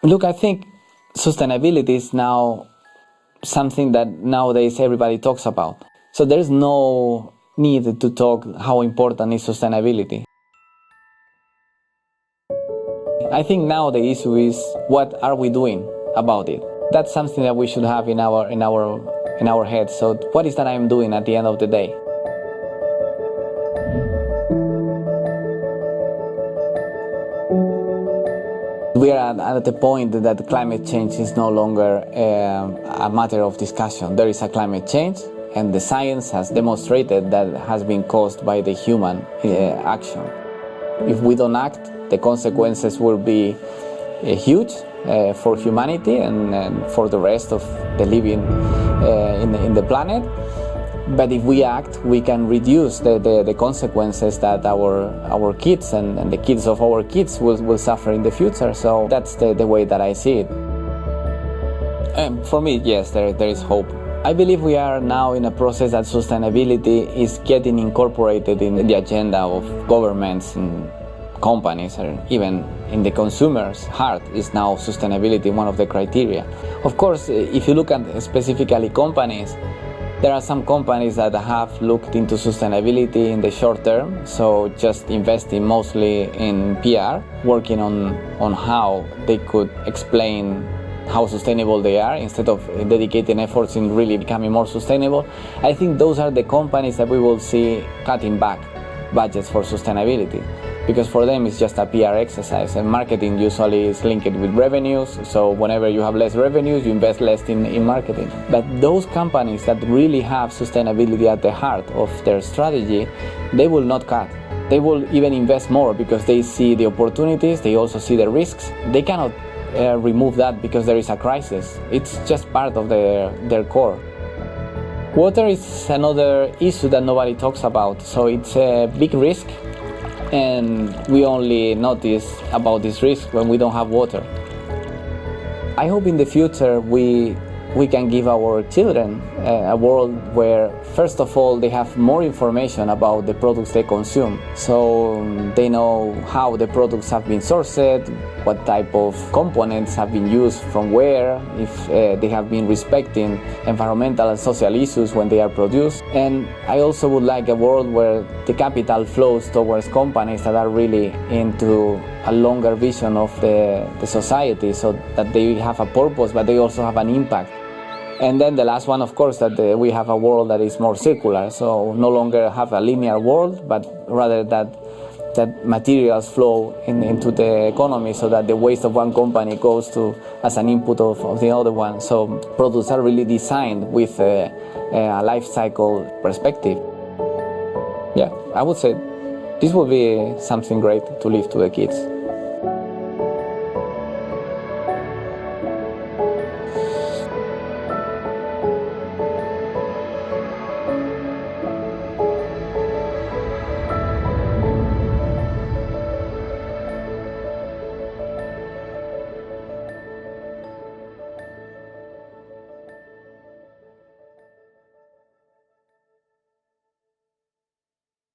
Look, I think sustainability is now something that nowadays everybody talks about. So there is no need to talk how important is sustainability. I think now the issue is what are we doing about it. That's something that we should have in our heads. So what is that I'm doing at the end of the day? We are at the point that climate change is no longer a matter of discussion. There is a climate change, and the science has demonstrated that it has been caused by the human action. If we don't act, the consequences will be huge for humanity and for the rest of the living in the planet. But if we act, we can reduce the consequences that our kids and the kids of our kids will suffer in the future. So that's the way that I see it. For me, yes, there is hope. I believe we are now in a process that sustainability is getting incorporated in the agenda of governments and companies, or even in the consumer's heart is now sustainability one of the criteria. Of course, if you look at specifically companies, there are some companies that have looked into sustainability in the short term, so just investing mostly in PR, working on how they could explain how sustainable they are instead of dedicating efforts in really becoming more sustainable. I think those are the companies that we will see cutting back budgets for sustainability, because for them it's just a PR exercise, and marketing usually is linked with revenues, so whenever you have less revenues you invest less in marketing. But those companies that really have sustainability at the heart of their strategy, they will not cut. They will even invest more because they see the opportunities, they also see the risks. They cannot remove that because there is a crisis. It's just part of their core. Water is another issue that nobody talks about, so it's a big risk, and we only notice about this risk when we don't have water. I hope in the future we can give our children a world where, first of all, they have more information about the products they consume. So they know how the products have been sourced, what type of components have been used from where, if they have been respecting environmental and social issues when they are produced. And I also would like a world where the capital flows towards companies that are really into a longer vision of the society, so that they have a purpose but they also have an impact. And then the last one, of course, that we have a world that is more circular, so no longer have a linear world, but rather that materials flow into the economy, so that the waste of one company goes to as an input of the other one. So products are really designed with a life cycle perspective. Yeah, I would say this would be something great to leave to the kids.